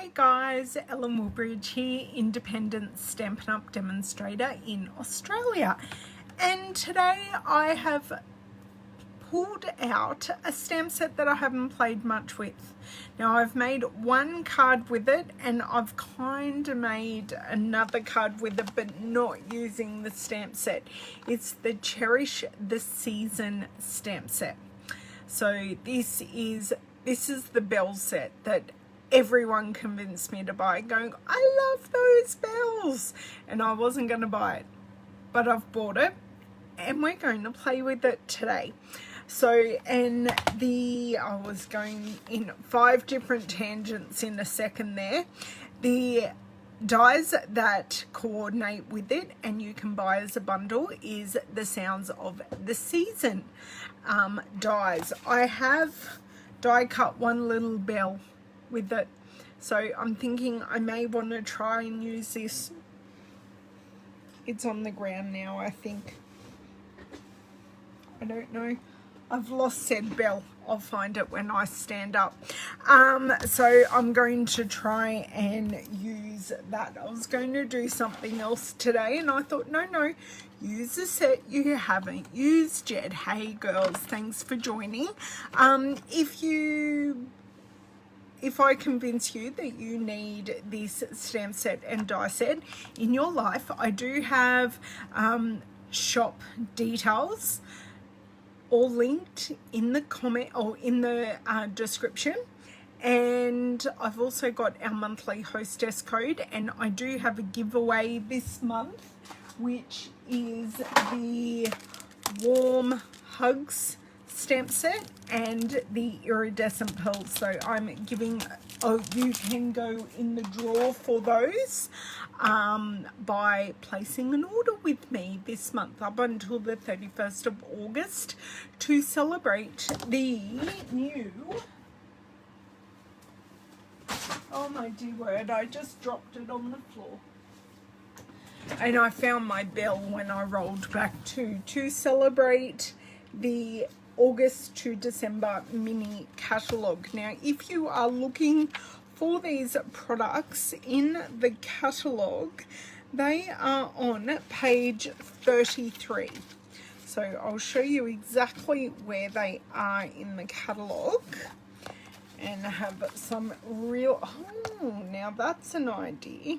Hi guys, Ellen Woodbridge here, independent Stampin' Up demonstrator in Australia, and today I have pulled out a stamp set that I haven't played much with. Now I've made one card with it and I've kind of made another card with it, but not using the stamp set. It's the Cherish the Season stamp set. So this is the bell set that everyone convinced me to buy, going, I love those bells, and I wasn't going to buy it, but I've bought it and we're going to play with it today. So, and I was going in 5 different tangents in a second there. The dies that coordinate with it and you can buy as a bundle is the Sounds of the Season dies. I have die cut one little bell with it, so I'm thinking I may want to try and use this. It's on the ground now, I think. I don't know, I've lost said bell. I'll find it when I stand up. So I'm going to try and use that. I was going to do something else today and I thought no, use the set you haven't used yet. Hey girls, thanks for joining. If I convince you that you need this stamp set and die set in your life, I do have shop details all linked in the comment or in the description, and I've also got our monthly hostess code, and I do have a giveaway this month, which is the Warm Hugs stamp set and the iridescent pearls. So I'm giving, you can go in the draw for those by placing an order with me this month up until the 31st of August to celebrate the new, oh my dear word, I just dropped it on the floor. And I found my bell when I rolled back to celebrate the August to December mini catalogue. Now, if you are looking for these products in the catalogue, they are on page 33. So I'll show you exactly where they are in the catalogue and have some real, oh, now that's an idea.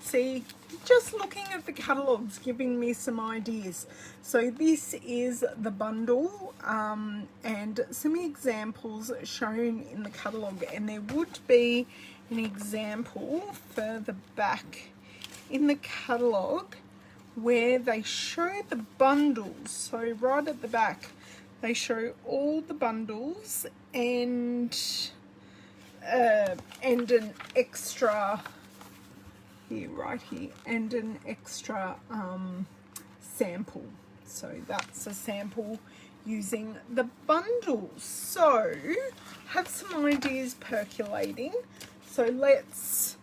See, just looking at the catalogues giving me some ideas. So this is the bundle and some examples shown in the catalogue, and there would be an example further back in the catalogue where they show the bundles. So right at the back they show all the bundles and an extra here, right here, and an extra sample. So that's a sample using the bundles. So have some ideas percolating. So let's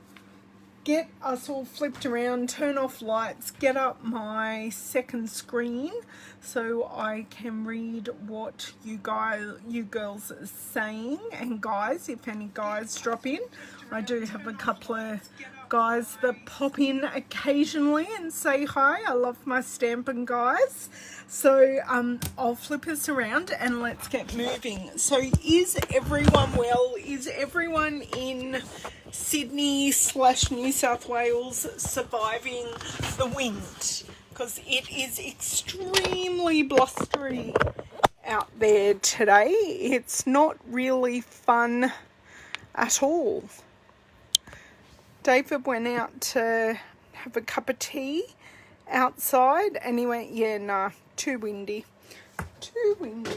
get us all flipped around, turn off lights, get up my second screen so I can read what you girls are saying. And guys, if any guys drop in, I do have a couple of guys that pop in occasionally and say hi. I love my Stampin' guys. So I'll flip us around and let's get moving. So is everyone well? Is everyone in Sydney / New South Wales surviving the wind? Because it is extremely blustery out there today. It's not really fun at all. David went out to have a cup of tea outside and he went, yeah, nah, too windy. Too windy.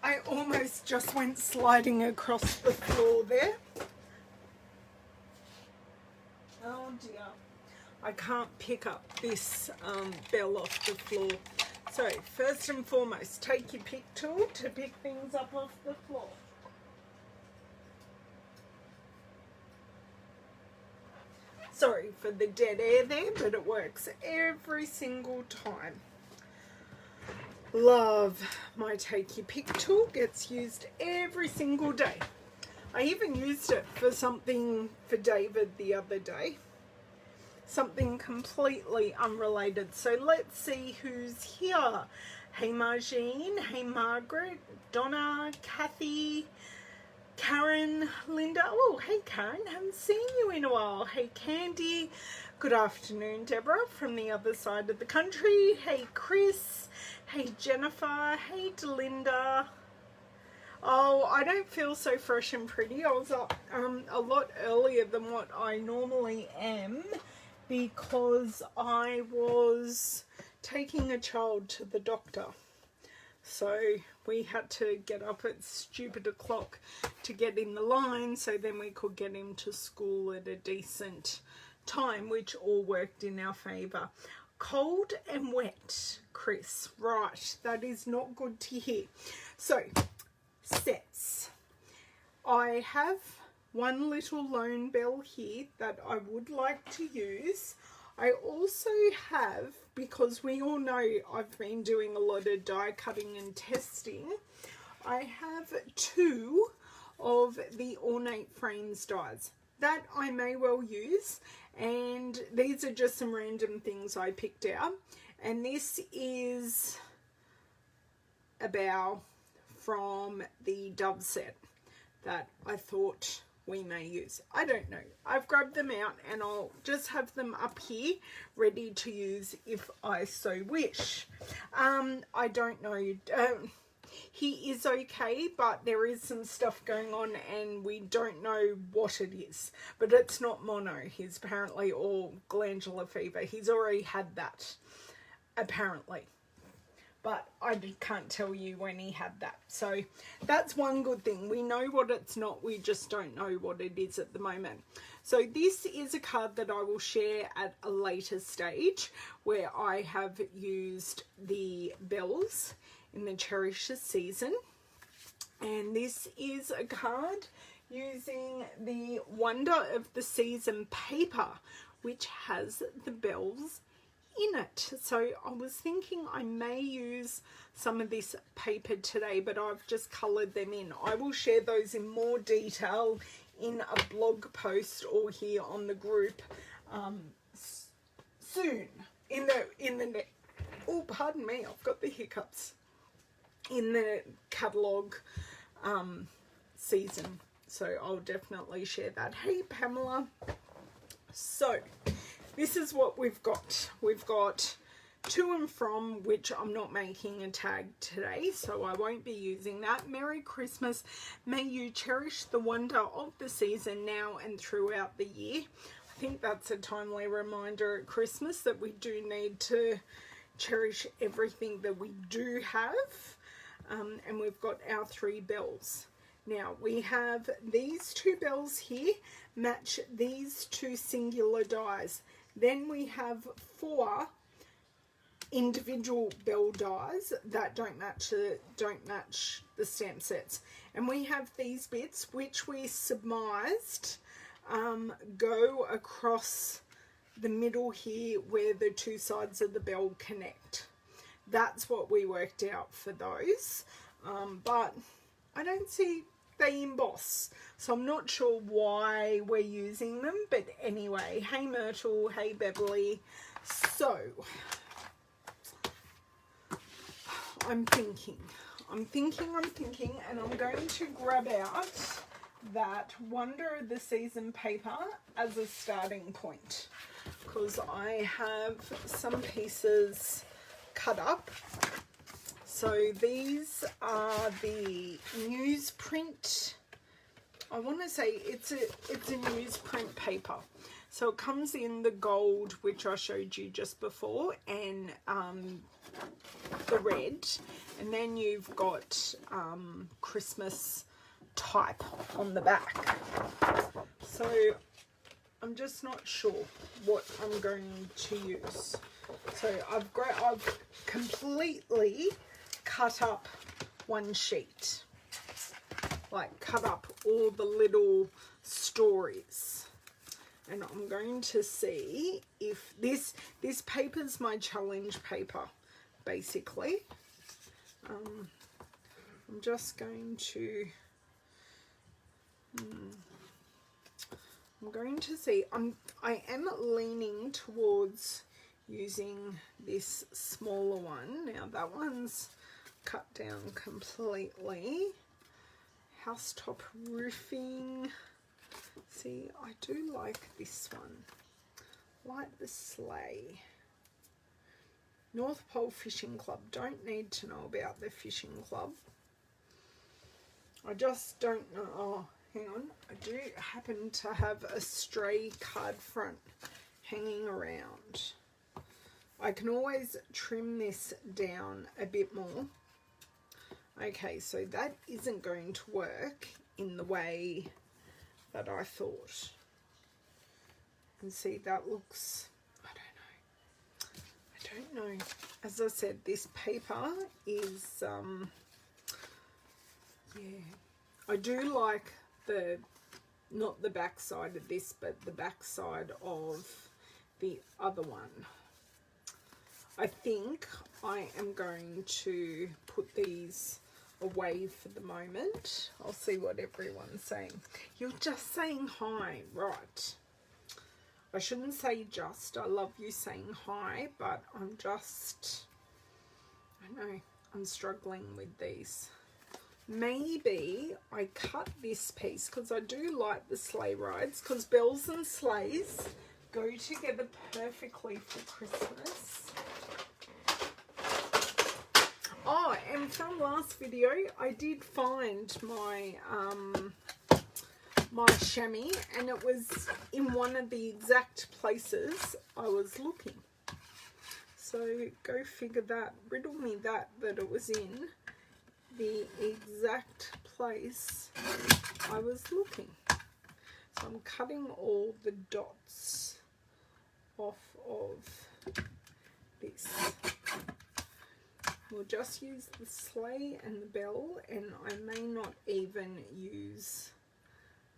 I almost just went sliding across the floor there. Oh dear. I can't pick up this bell off the floor. So first and foremost, take your pick tool to pick things up off the floor. Sorry for the dead air there, but it works every single time. Love my Take Your Pick tool. Gets used every single day. I even used it for something for David the other day. Something completely unrelated. So let's see who's here. Hey Margene, hey Margaret, Donna, Kathy, Karen, Linda. Oh, hey Karen, haven't seen you in a while. Hey Candy, good afternoon Deborah from the other side of the country. Hey Chris, hey Jennifer, hey Delinda. Oh, I don't feel so fresh and pretty. I was up a lot earlier than what I normally am because I was taking a child to the doctor. So we had to get up at stupid o'clock to get in the line so then we could get him to school at a decent time, which all worked in our favour. Cold and wet, Chris. Right, that is not good to hear. So, sets. I have one little lone bell here that I would like to use. I also have, because we all know I've been doing a lot of die cutting and testing, I have two of the Ornate Frames dies that I may well use, and these are just some random things I picked out. And this is a bow from the Dove set that I thought we may use. I don't know. I've grabbed them out and I'll just have them up here ready to use if I so wish. I don't know. He is okay, but there is some stuff going on and we don't know what it is. But it's not mono. He's apparently all glandular fever. He's already had that, apparently. But I can't tell you when he had that. So that's one good thing. We know what it's not. We just don't know what it is at the moment. So this is a card that I will share at a later stage where I have used the bells in the Cherish season. And this is a card using the Wonder of the Season paper, which has the bells in it. So I was thinking I may use some of this paper today, but I've just coloured them in. I will share those in more detail in a blog post or here on the group soon. Oh, pardon me, I've got the hiccups. In the catalogue season. So I'll definitely share that. Hey Pamela. So this is what we've got. We've got to and from, which I'm not making a tag today, so I won't be using that. Merry Christmas. May you cherish the wonder of the season now and throughout the year. I think that's a timely reminder at Christmas that we do need to cherish everything that we do have. And we've got our three bells. Now we have these two bells here match these two singular dies. Then we have four individual bell dies that don't match the stamp sets. And we have these bits which we submised go across the middle here where the two sides of the bell connect. That's what we worked out for those, but I don't see they emboss, so I'm not sure why we're using them. But anyway, hey Myrtle, hey Beverly. So I'm thinking, and I'm going to grab out that Wonder of the Season paper as a starting point, because I have some pieces cut up. So these are the newsprint. I want to say it's a newsprint paper. So it comes in the gold, which I showed you just before, and the red, and then you've got Christmas type on the back. So I'm just not sure what I'm going to use. So I've completely cut up one sheet, like cut up all the little stories, and I'm going to see if this paper's my challenge paper, basically. I'm just going to I'm going to see, I am leaning towards using this smaller one. Now that one's cut down completely. Housetop roofing. See, I do like this one. Like the sleigh. North Pole Fishing Club. Don't need to know about the fishing club. I just don't know. Oh, hang on. I do happen to have a stray card front hanging around. I can always trim this down a bit more. Okay, so that isn't going to work in the way that I thought. And see, that looks, I don't know. As I said, this paper is, yeah. I do like not the back side of this, but the back side of the other one. I think I am going to put these away for the moment. I'll see what everyone's saying. You're just saying hi, right? I shouldn't say just. I love you saying hi, but I'm just, I know, I'm struggling with these. Maybe I cut this piece because I do like the sleigh rides, because bells and sleighs go together perfectly for Christmas. Oh, and from last video, I did find my my chamois, and it was in one of the exact places I was looking. So go figure that, riddle me that it was in the exact place I was looking. So I'm cutting all the dots off of this. We'll just use the sleigh and the bell, and I may not even use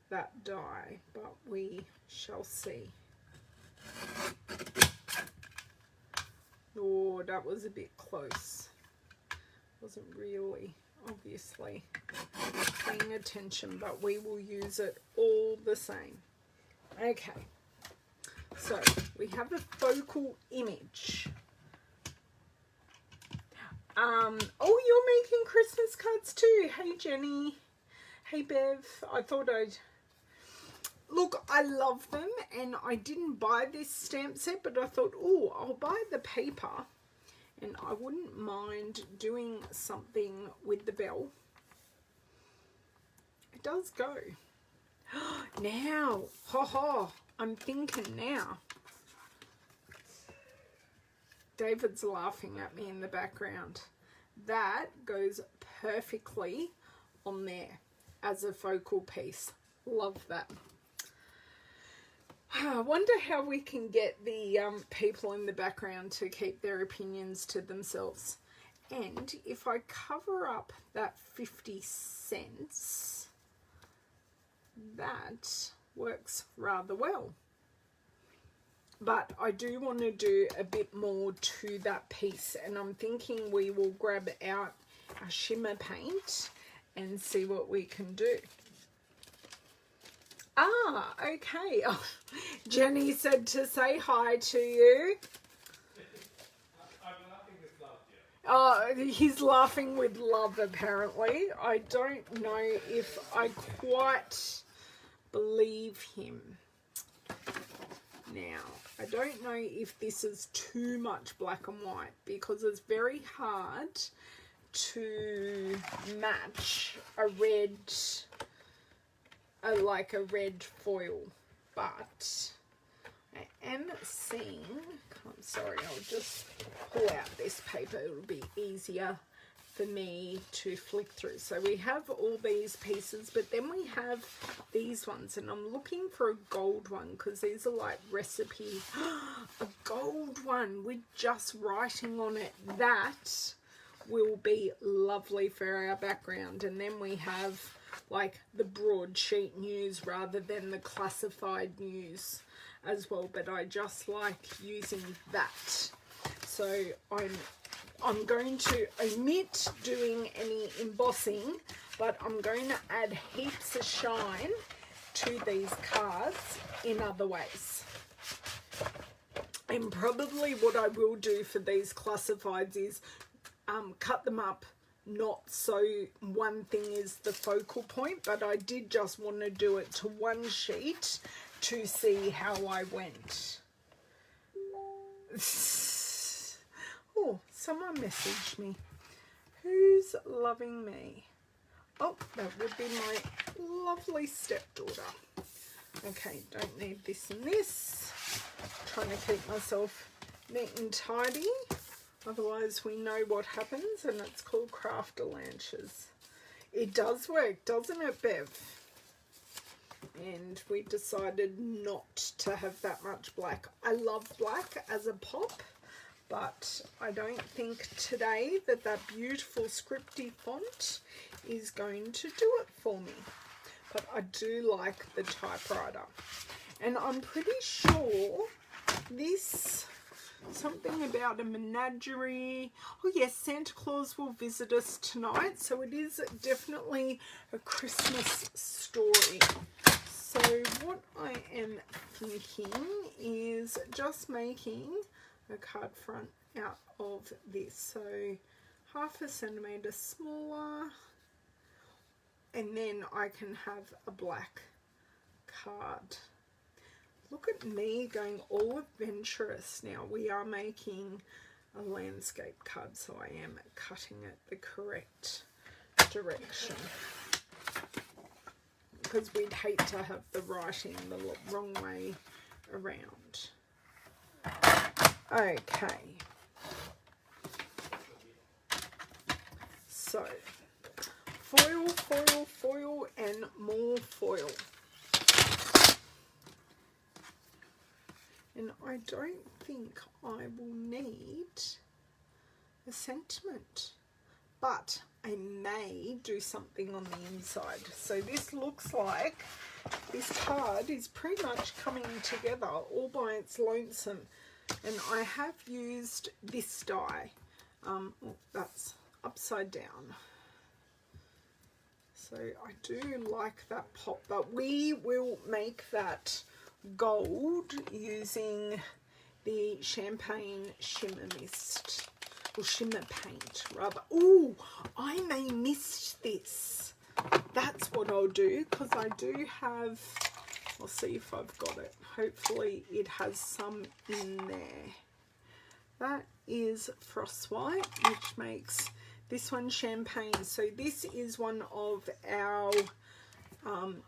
that die, but we shall see. Oh, that was a bit close. Wasn't really, obviously, paying attention, but we will use it all the same. Okay, so we have a focal image. Oh, you're making Christmas cards too. Hey, Jenny. Hey, Bev. I thought I'd... Look, I love them, and I didn't buy this stamp set, but I thought, oh, I'll buy the paper, and I wouldn't mind doing something with the bell. It does go. Now, I'm thinking now. David's laughing at me in the background. That goes perfectly on there as a focal piece. Love that. I wonder how we can get the people in the background to keep their opinions to themselves. And if I cover up that 50 cents, that works rather well. But I do want to do a bit more to that piece, and I'm thinking we will grab out our shimmer paint and see what we can do. Ah, okay. Oh, Jenny said to say hi to you. I'm laughing with love, Jenny. Oh, he's laughing with love, apparently. I don't know if I quite believe him. Now, I don't know if this is too much black and white, because it's very hard to match a red, like a red foil, but I am seeing, I'm sorry, I'll just pull out this paper, it'll be easier for me to flick through. So we have all these pieces, but then we have these ones, and I'm looking for a gold one, because these are like recipe. A gold one with just writing on it. That will be lovely for our background. And then we have like the broadsheet news rather than the classified news as well, but I just like using that. So I'm I'm going to omit doing any embossing, but I'm going to add heaps of shine to these cards in other ways. And probably what I will do for these classifieds is cut them up, not so one thing is the focal point, but I did just want to do it to one sheet to see how I went. Oh, someone messaged me. Who's loving me? Oh, that would be my lovely stepdaughter. Okay, don't need this and this. Trying to keep myself neat and tidy. Otherwise we know what happens, and it's called Crafterlanches. It does work, doesn't it, Bev? And we decided not to have that much black. I love black as a pop, but I don't think today that that beautiful scripty font is going to do it for me. But I do like the typewriter. And I'm pretty sure this, something about a menagerie. Oh yes, Santa Claus will visit us tonight. So it is definitely a Christmas story. So what I am thinking is just making a card front out of this. So 1/2 centimetre smaller. And then I can have a black card. Look at me going all adventurous now. We are making a landscape card, so I am cutting it the correct direction. Because we'd hate to have the writing the wrong way around. Okay. So, foil, foil, foil, and more foil. And I don't think I will need a sentiment, but I may do something on the inside. So this looks like this card is pretty much coming together all by its lonesome. And I have used this die. Oh, that's upside down. So I do like that pop, but we will make that gold using the Champagne Shimmer Mist, or Shimmer Paint rather. Oh, I may mist this. That's what I'll do, because I do have, I'll see if I've got it. Hopefully it has some in there. That is Frost White, which makes this one Champagne. So this is one of our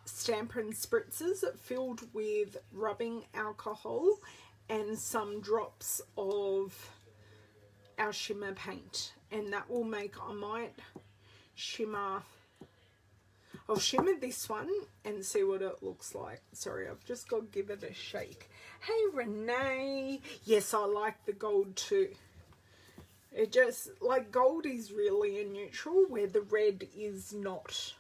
Stampin spritzers filled with rubbing alcohol and some drops of our shimmer paint, and that will make, I might shimmer, I'll shimmer this one and see what it looks like. Sorry, I've just got to give it a shake. Hey Renee, yes, I like the gold too. It just, like, gold is really a neutral where the red is not.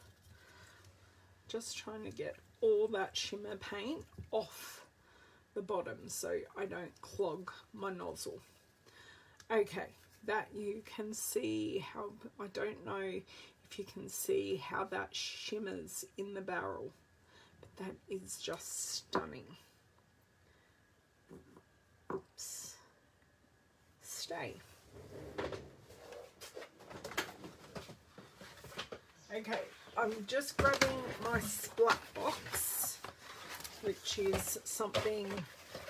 Just trying to get all that shimmer paint off the bottom so I don't clog my nozzle. Okay, that you can see how, I don't know if you can see how that shimmers in the barrel, but that is just stunning. Oops. Stay. Okay, I'm just grabbing my splat box, which is something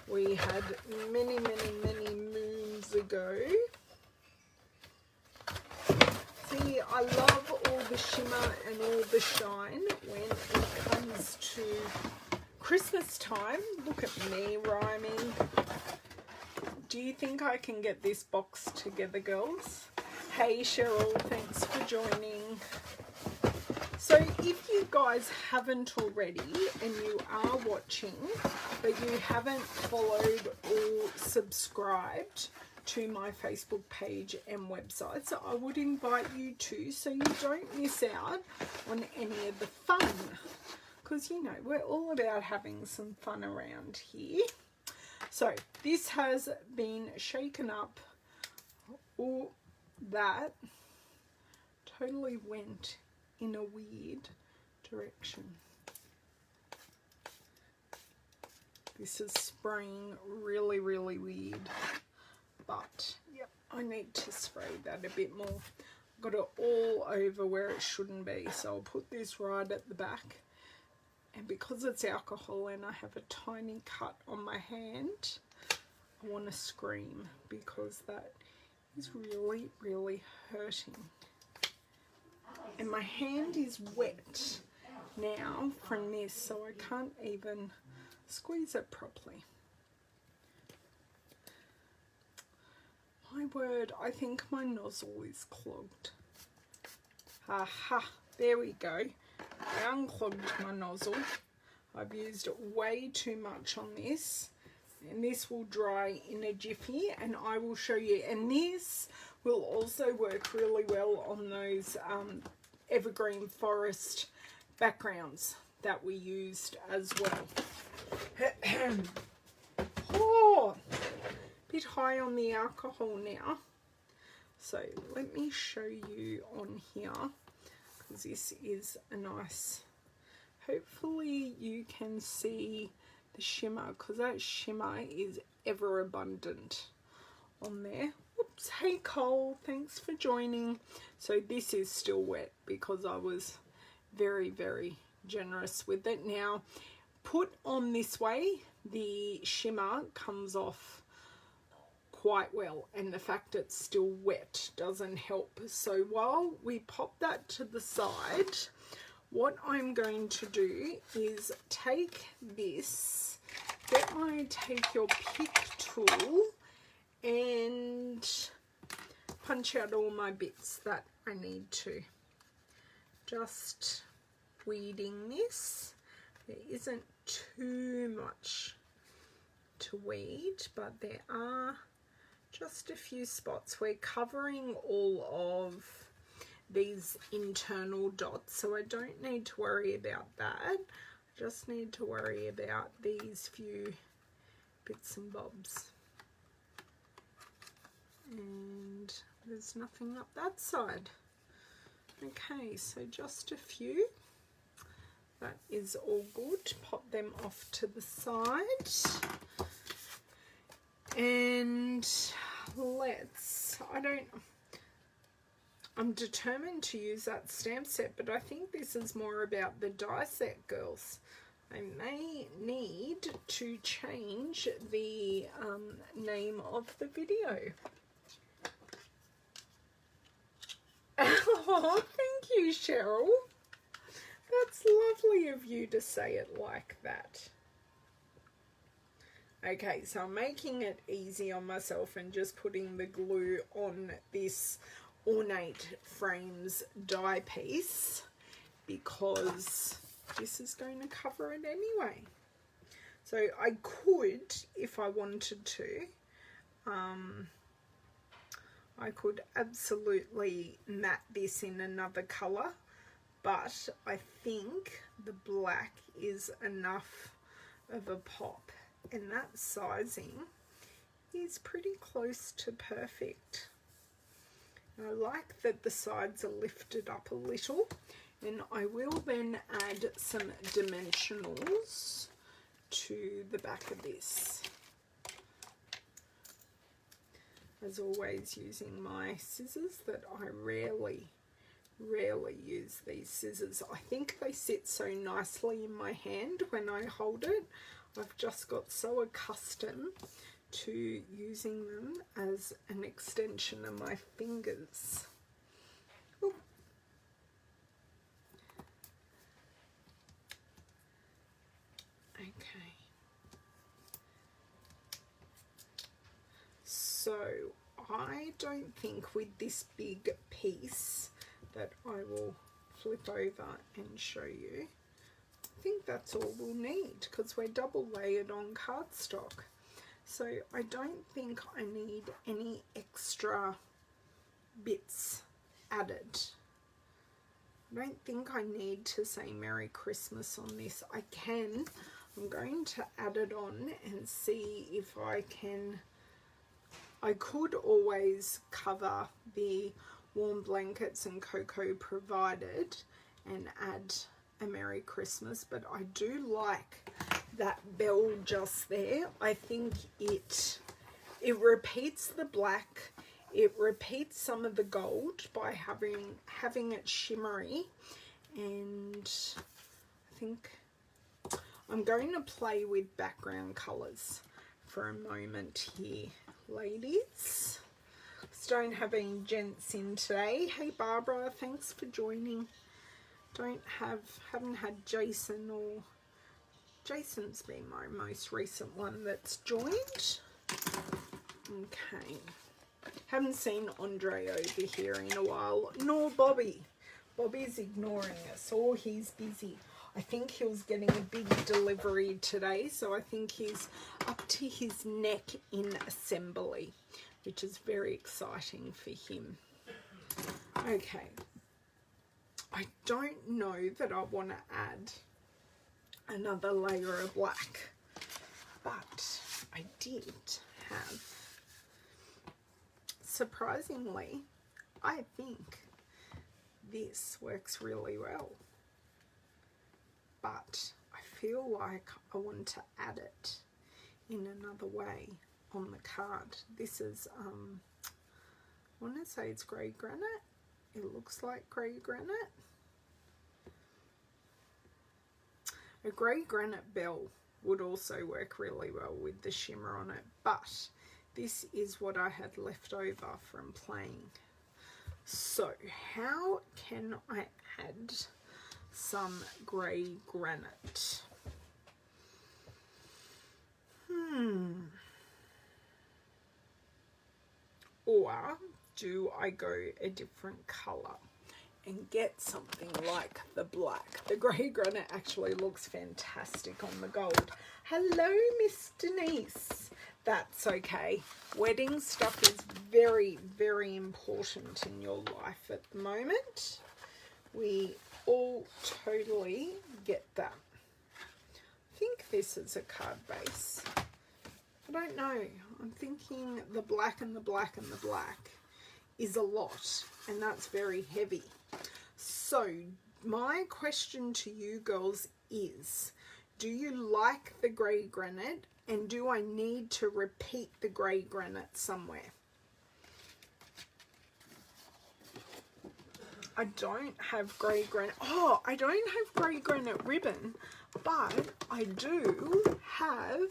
we had many moons ago. See, I love all the shimmer and all the shine when it comes to Christmas time. Look at me rhyming. Do you think I can get this box together, girls? Hey Cheryl, thanks for joining. So if you guys haven't already and you are watching but you haven't followed or subscribed to my Facebook page and website, so I would invite you to, so you don't miss out on any of the fun, because you know we're all about having some fun around here. So this has been shaken up, or that totally went in a weird direction. This is spraying really, really weird, but yep, I need to spray that a bit more. I've got it all over where it shouldn't be, so I'll put this right at the back. And because it's alcohol and I have a tiny cut on my hand, I want to scream because that is really, really hurting. And my hand is wet now from this, so I can't even squeeze it properly. My word, I think my nozzle is clogged. Aha, there we go. I unclogged my nozzle. I've used way too much on this, and this will dry in a jiffy, and I will show you. And this will also work really well on those evergreen forest backgrounds that we used as well. Oh, bit high on the alcohol now, so let me show you on here, because this is a nice, hopefully you can see the shimmer, because that shimmer is ever abundant on there. Oops, hey Cole, thanks for joining. So this is still wet because I was very, very generous with it. Now put on this way, the shimmer comes off quite well, and the fact it's still wet doesn't help. So while we pop that to the side, what I'm going to do is take this, get my take your pick tool and punch out all my bits that I need to. Just weeding this. There isn't too much to weed, but there are just a few spots. We're covering all of these internal dots, so I don't need to worry about that. I just need to worry about these few bits and bobs. And there's nothing up that side. Okay, so just a few. That is all good. Pop them off to the side. And I'm determined to use that stamp set, but I think this is more about the die set, girls. I may need to change the name of the video. Oh, thank you, Cheryl. That's lovely of you to say it like that. Okay, so I'm making it easy on myself and just putting the glue on this Ornate Frames die piece because this is going to cover it anyway. So I could, if I wanted to, I could absolutely matte this in another colour, but I think the black is enough of a pop, and that sizing is pretty close to perfect. And I like that the sides are lifted up a little, and I will then add some dimensionals to the back of this. As always, using my scissors that I rarely use these scissors. I think they sit so nicely in my hand when I hold it. I've just got so accustomed to using them as an extension of my fingers. Ooh. Okay. So I don't think with this big piece that I will flip over and show you. I think that's all we'll need because we're double layered on cardstock. So I don't think I need any extra bits added. I don't think I need to say Merry Christmas on this. I can. I'm going to add it on and see if I can I could always cover the warm blankets and cocoa provided and add a Merry Christmas, but I do like that bell just there. I think it repeats the black, it repeats some of the gold by having it shimmery, and I think I'm going to play with background colours for a moment here, ladies. Just don't have any gents in today. Hey Barbara, thanks for joining. Haven't had Jason, or Jason's been my most recent one that's joined. Okay. Haven't seen Andre over here in a while, nor Bobby. Bobby's ignoring us, or he's busy. I think he was getting a big delivery today, so I think he's up to his neck in assembly, which is very exciting for him. Okay. I don't know that I want to add another layer of black, but I did have, surprisingly, I think this works really well, but I feel like I want to add it in another way on the card. This is, I want to say it's grey granite. It looks like grey granite. A grey granite bell would also work really well with the shimmer on it, but this is what I had left over from playing. So how can I add some grey granite? Or do I go a different colour and get something like the black? The grey granite actually looks fantastic on the gold. Hello, Miss Denise. That's okay. Wedding stuff is very, very important in your life at the moment. We all totally get that. I think this is a card base. I don't know. I'm thinking the black and the black and the black is a lot, and that's very heavy. So my question to you girls is, do you like the grey granite, and do I need to repeat the grey granite somewhere? I don't have grey granite. Oh, I don't have grey granite ribbon, but I do have,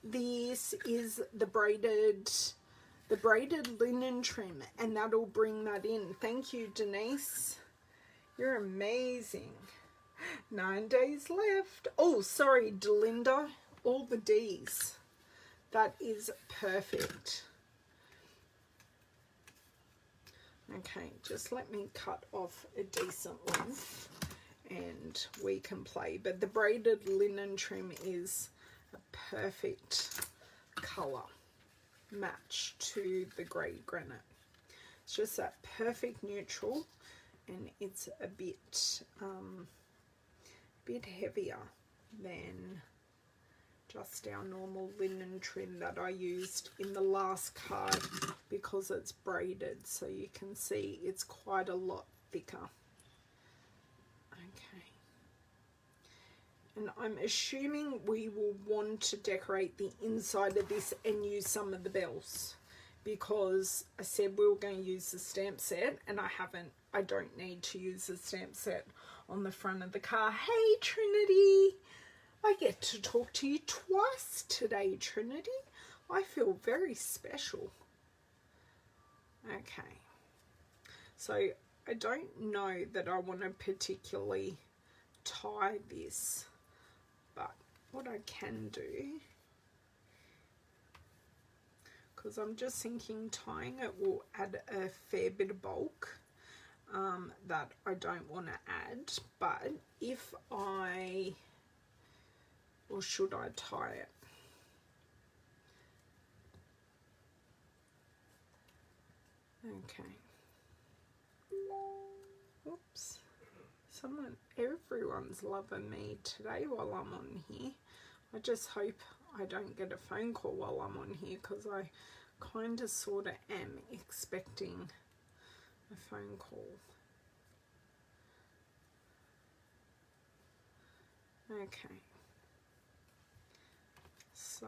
this is the braided linen trim, and that'll bring that in. Thank you, Denise. You're amazing. 9 days left. Oh, sorry, Delinda. All the D's. That is perfect. Okay, just let me cut off a decent length and we can play. But the braided linen trim is a perfect colour match to the grey granite. It's just that perfect neutral, and it's a bit heavier than just our normal linen trim that I used in the last card, because it's braided, so you can see it's quite a lot thicker. Okay. And I'm assuming we will want to decorate the inside of this and use some of the bells, because I said we were going to use the stamp set, and I don't need to use the stamp set on the front of the car. Hey Trinity, I get to talk to you twice today, Trinity. I feel very special. Okay, so I don't know that I want to particularly tie this, but what I can do, because I'm just thinking tying it will add a fair bit of bulk that I don't want to add, but if I, or should I tie it? Okay. Oops. Everyone's loving me today while I'm on here. I just hope I don't get a phone call while I'm on here, because I kind of sort of am expecting a phone call. Okay, so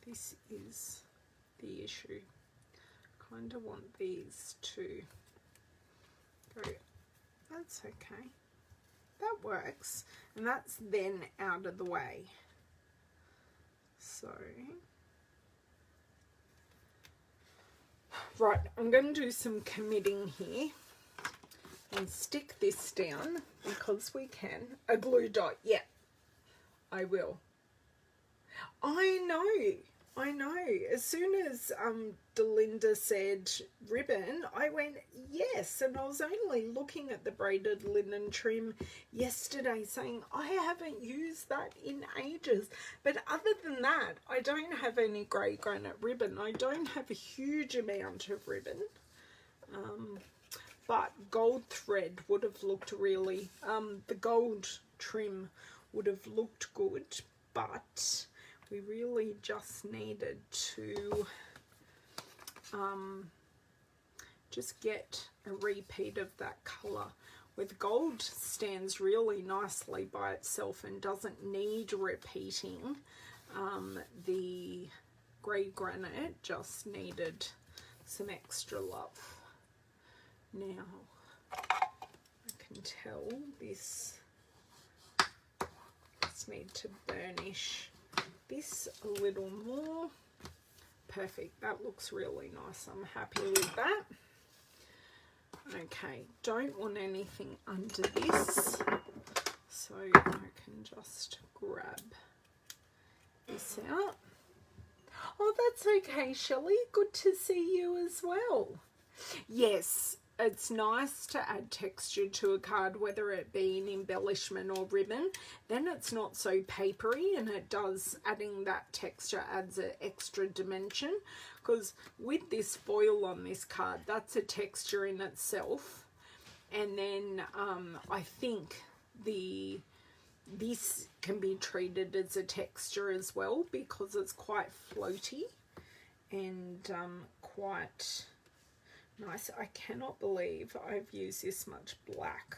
this is the issue. Kind of want these to go. That's okay. That works. And that's then out of the way. So, right, I'm going to do some committing here and stick this down because we can. A glue dot, yeah, I will. I know. As soon as Delinda said ribbon, I went, yes. And I was only looking at the braided linen trim yesterday saying, I haven't used that in ages. But other than that, I don't have any grey granite ribbon. I don't have a huge amount of ribbon. But gold thread would have looked really, the gold trim would have looked good, but we really just needed to just get a repeat of that colour. With gold stands really nicely by itself and doesn't need repeating. The grey granite just needed some extra love. Now, I can tell this just need to burnish this a little more. Perfect, that looks really nice. I'm happy with that. Okay, don't want anything under this, so I can just grab this out. Oh, that's okay, Shelley. Good to see you as well. Yes, it's nice to add texture to a card, whether it be an embellishment or ribbon. Then it's not so papery, and it does, adding that texture adds an extra dimension. Because with this foil on this card, that's a texture in itself. And then I think this can be treated as a texture as well, because it's quite floaty and quite nice. I cannot believe I've used this much black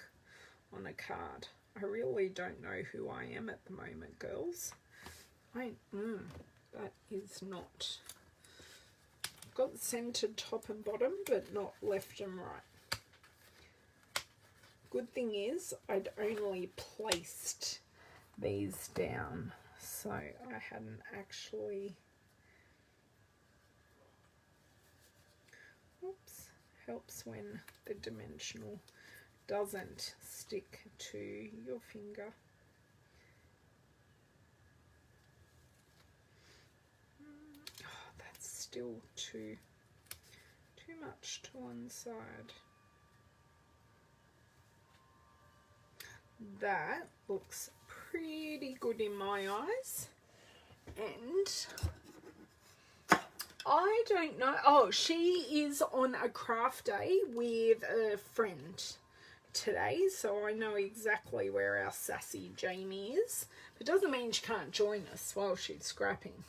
on a card. I really don't know who I am at the moment, girls. That is not. I've got centered top and bottom, but not left and right. Good thing is I'd only placed these down, so I hadn't actually. Oops. Helps when the dimensional doesn't stick to your finger. Oh, that's still too much to one side. That looks pretty good in my eyes. And I don't know. Oh, she is on a craft day with a friend today, so I know exactly where our sassy Jamie is. It doesn't mean she can't join us while she's scrapping.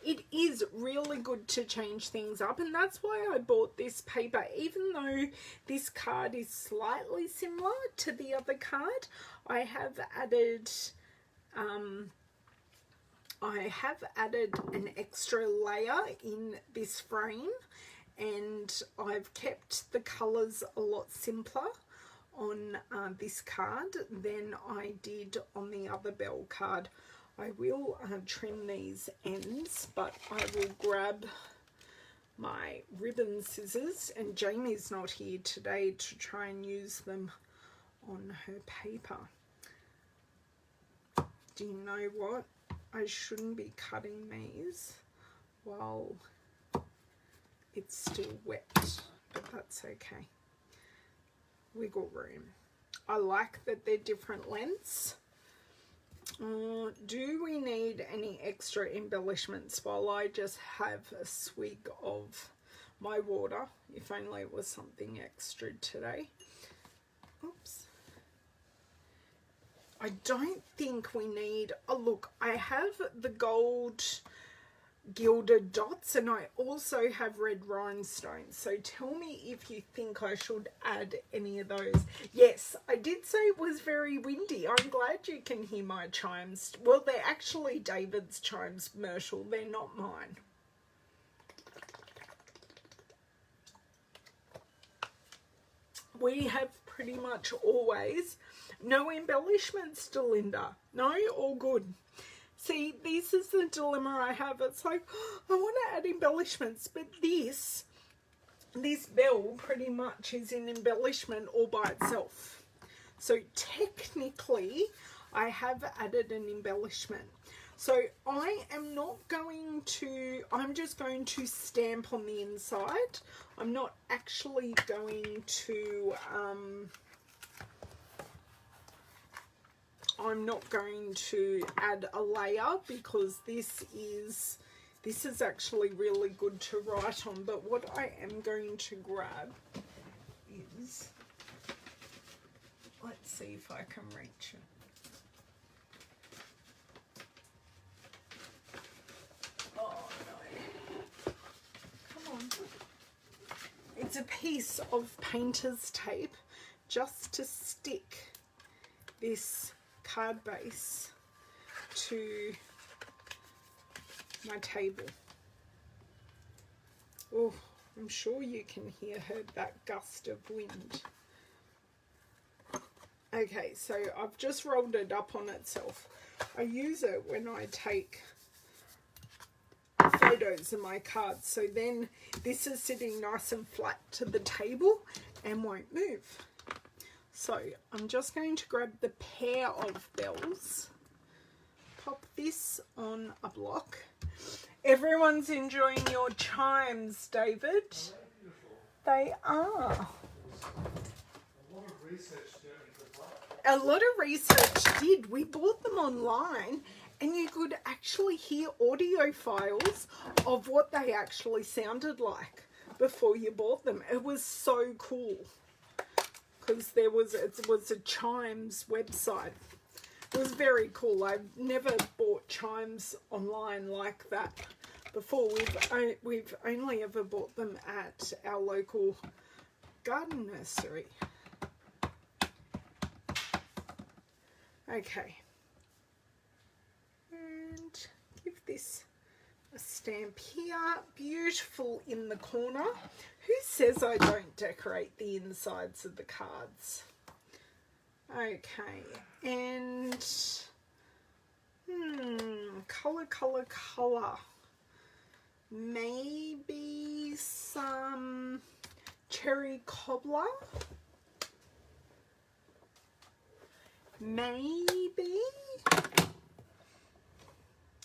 It is really good to change things up, and that's why I bought this paper. Even though this card is slightly similar to the other card, I have added an extra layer in this frame, and I've kept the colours a lot simpler on this card than I did on the other bell card. I will trim these ends, but I will grab my ribbon scissors, and Jamie's not here today to try and use them on her paper. Do you know what? I shouldn't be cutting these while it's still wet, but that's okay. Wiggle room. I like that they're different lengths. Do we need any extra embellishments while I just have a swig of my water? If only it was something extra today. Oops. I don't think we need, oh look, I have the gold gilded dots and I also have red rhinestones, so tell me if you think I should add any of those. Yes, I did say it was very windy. I'm glad you can hear my chimes. Well, they're actually David's chimes, Mershall, they're not mine. We have pretty much always no embellishments, Delinda. No, all good. See, this is the dilemma I have. It's like, I want to add embellishments, but this bell pretty much is an embellishment all by itself. So technically, I have added an embellishment. So I am not going to, I'm just going to stamp on the inside. I'm not actually going to, I'm not going to add a layer because this is actually really good to write on. But what I am going to grab is, let's see if I can reach it. Oh no, come on. It's a piece of painter's tape just to stick this card base to my table. Oh, I'm sure you can hear that gust of wind. Okay, so I've just rolled it up on itself. I use it when I take photos of my cards, so then this is sitting nice and flat to the table and won't move. So I'm just going to grab the pair of bells, pop this on a block. Everyone's enjoying your chimes, David. They are. A lot of research did. We bought them online and you could actually hear audio files of what they actually sounded like before you bought them. It was so cool. Because it was a chimes website. It was very cool. I've never bought chimes online like that before. We've only ever bought them at our local garden nursery. Okay. And give this a stamp here. Beautiful in the corner. Who says I don't decorate the insides of the cards? Okay, and colour. Maybe some cherry cobbler. Maybe.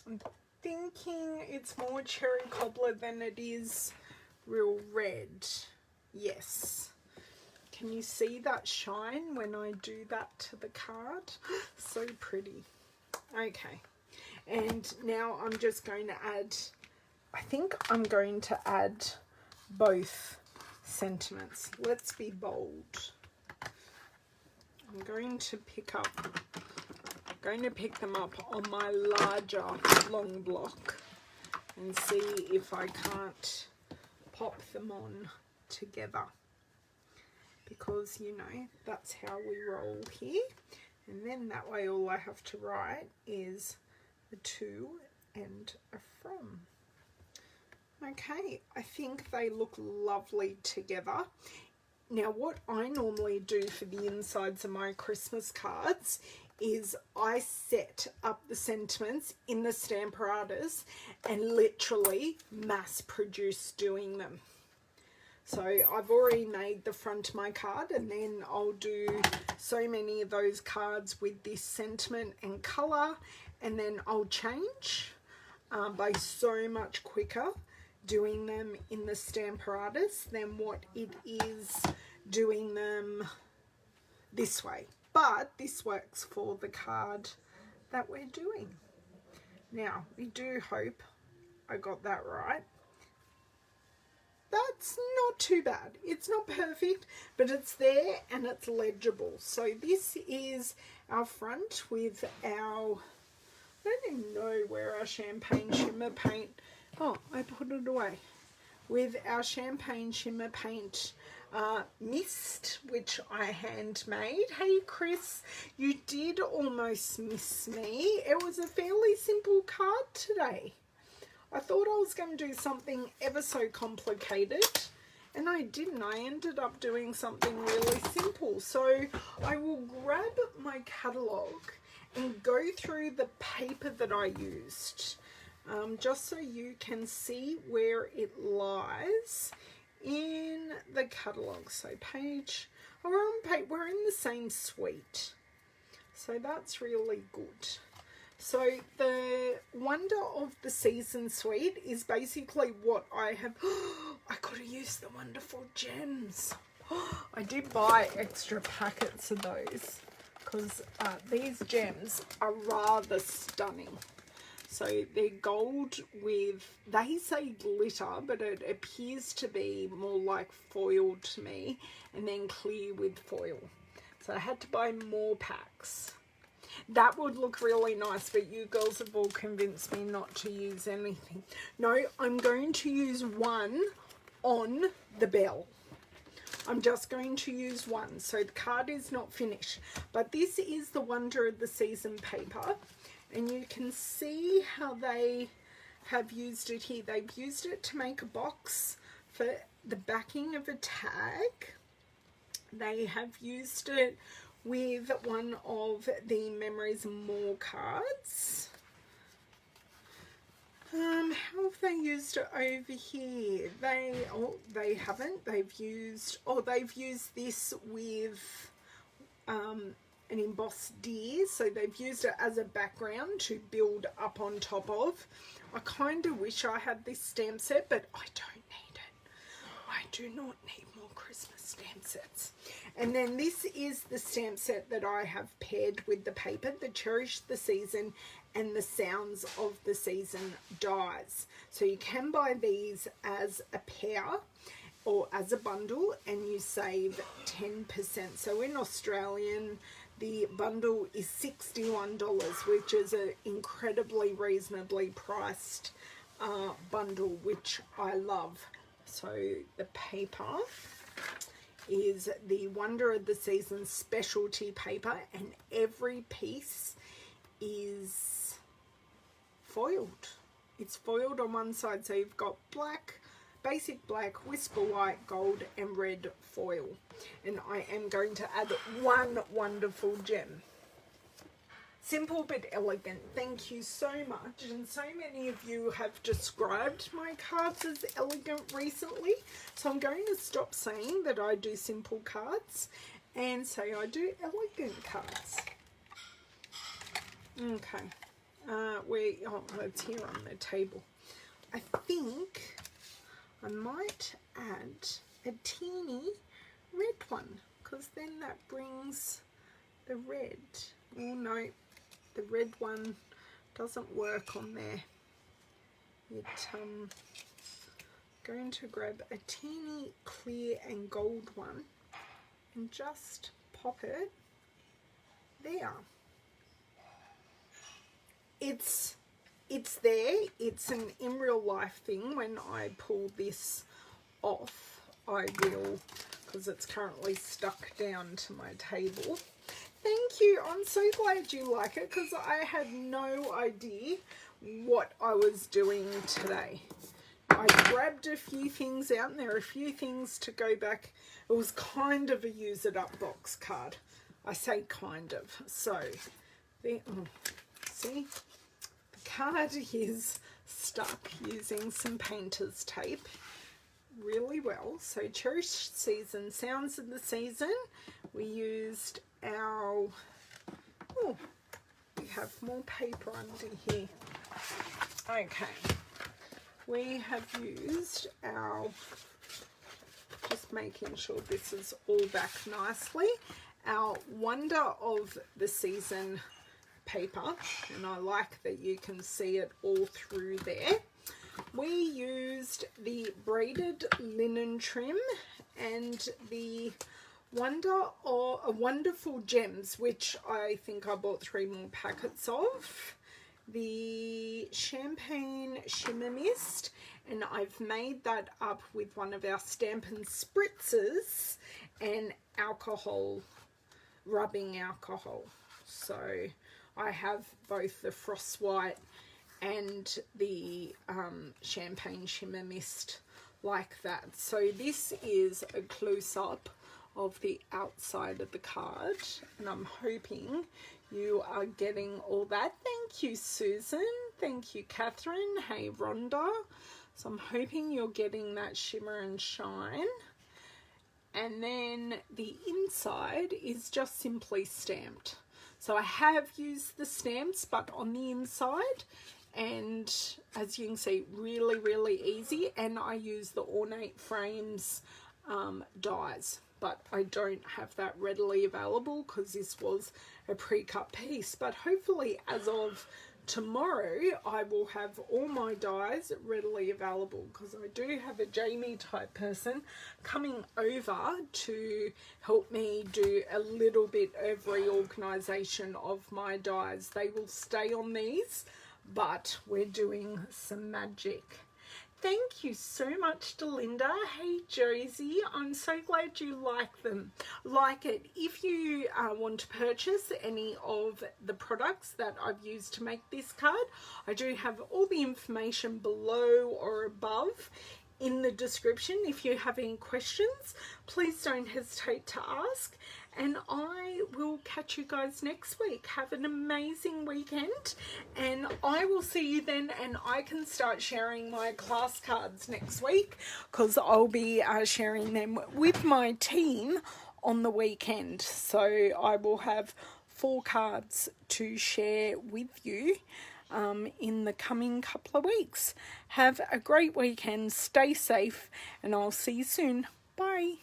I'm thinking it's more cherry cobbler than it is real red. Yes. Can you see that shine when I do that to the card? So pretty. Okay. And now I'm just going to add, I think I'm going to add both sentiments. Let's be bold. I'm going to pick them up on my larger long block and see if I can't pop them on together, because you know that's how we roll here. And then that way all I have to write is a to and a from. Okay, I think they look lovely together. Now what I normally do for the insides of my Christmas cards is I set up the sentiments in the Stamparatus and literally mass produce doing them. So I've already made the front of my card, and then I'll do so many of those cards with this sentiment and colour, and then I'll change by so much quicker doing them in the Stamparatus than what it is doing them this way. But this works for the card that we're doing. Now, we do hope I got that right. that's not too bad. It's not perfect, but it's there and it's legible. So this is our front with our, I don't even know where our champagne shimmer paint, oh, I put it away, with our champagne shimmer paint mist, which I handmade. Hey Chris, you did almost miss me. It was a fairly simple card today. I thought I was going to do something ever so complicated, and I didn't. I ended up doing something really simple. So I will grab my catalogue and go through the paper that I used, just so you can see where it lies in the catalogue. So page, oh, we're on page, we're in the same suite, so that's really good. So the Wonder of the Season suite is basically what I have. I could have used the wonderful gems. I did buy extra packets of those because these gems are rather stunning. So they're gold with, they say glitter, but it appears to be more like foil to me, and then clear with foil. So I had to buy more packs. That would look really nice, but you girls have all convinced me not to use anything. No, I'm going to use one on the bell. I'm just going to use one. So the card is not finished. But this is the Wonder of the Season paper. And you can see how they have used it here. They've used it to make a box for the backing of a tag. They have used it with one of the Memories and More cards. How have they used it over here? They haven't. They've used this with an embossed deer, so they've used it as a background to build up on top of. I kind of wish I had this stamp set, but I don't need it. I do not need more Christmas stamp sets. And then this is the stamp set that I have paired with the paper, the Cherish the Season and the Sounds of the Season dies. So you can buy these as a pair or as a bundle, and you save 10%. So in Australian, the bundle is $61, which is an incredibly reasonably priced bundle, which I love. So the paper is the Wonder of the Season specialty paper, and every piece is foiled. It's foiled on one side, so you've got black, basic black, whisper white, gold and red foil. And I am going to add one wonderful gem. Simple but elegant. Thank you so much. And so many of you have described my cards as elegant recently, so I'm going to stop saying that I do simple cards and say I do elegant cards. Okay. It's here on the table. I think I might add a teeny red one, because then that brings the red. Oh no, the red one doesn't work on there. Going to grab a teeny clear and gold one and just pop it there. It's there. It's an in real life thing. When I pull this off, I will, because it's currently stuck down to my table. Thank you. I'm so glad you like it, because I had no idea what I was doing today. I grabbed a few things out, and there are a few things to go back. It was kind of a use it up box card. I say kind of. So, there, see, the card is stuck using some painter's tape really well. So Cherish Season, Sounds of the Season. We used our, oh, we have more paper under here. Okay, we have used our, just making sure this is all back nicely, our Wonder of the Season paper, and I like that you can see it all through there. We used the braided linen trim and the wonderful gems, which I think I bought 3 more packets of. The champagne shimmer mist, and I've made that up with one of our Stampin spritzers and alcohol, rubbing alcohol. So I have both the frost white and the champagne shimmer mist like that. So this is a close-up of the outside of the card, and I'm hoping you are getting all that. Thank you, Susan. Thank you, Catherine. Hey, Rhonda. So I'm hoping you're getting that shimmer and shine. And then the inside is just simply stamped. So I have used the stamps, but on the inside, and as you can see, really, really easy. And I use the Ornate Frames dies, but I don't have that readily available because this was a pre-cut piece. But hopefully as of tomorrow I will have all my dies readily available, because I do have a Jamie type person coming over to help me do a little bit of reorganization of my dies. They will stay on these, but we're doing some magic. Thank you so much, Delinda. Hey, Josie, I'm so glad you like it. If you want to purchase any of the products that I've used to make this card, I do have all the information below or above in the description. If you have any questions, please don't hesitate to ask, and I will catch you guys next week. Have an amazing weekend, and I will see you then, and I can start sharing my class cards next week, because I'll be sharing them with my team on the weekend. So I will have 4 cards to share with you in the coming couple of weeks. Have a great weekend, stay safe, and I'll see you soon. Bye.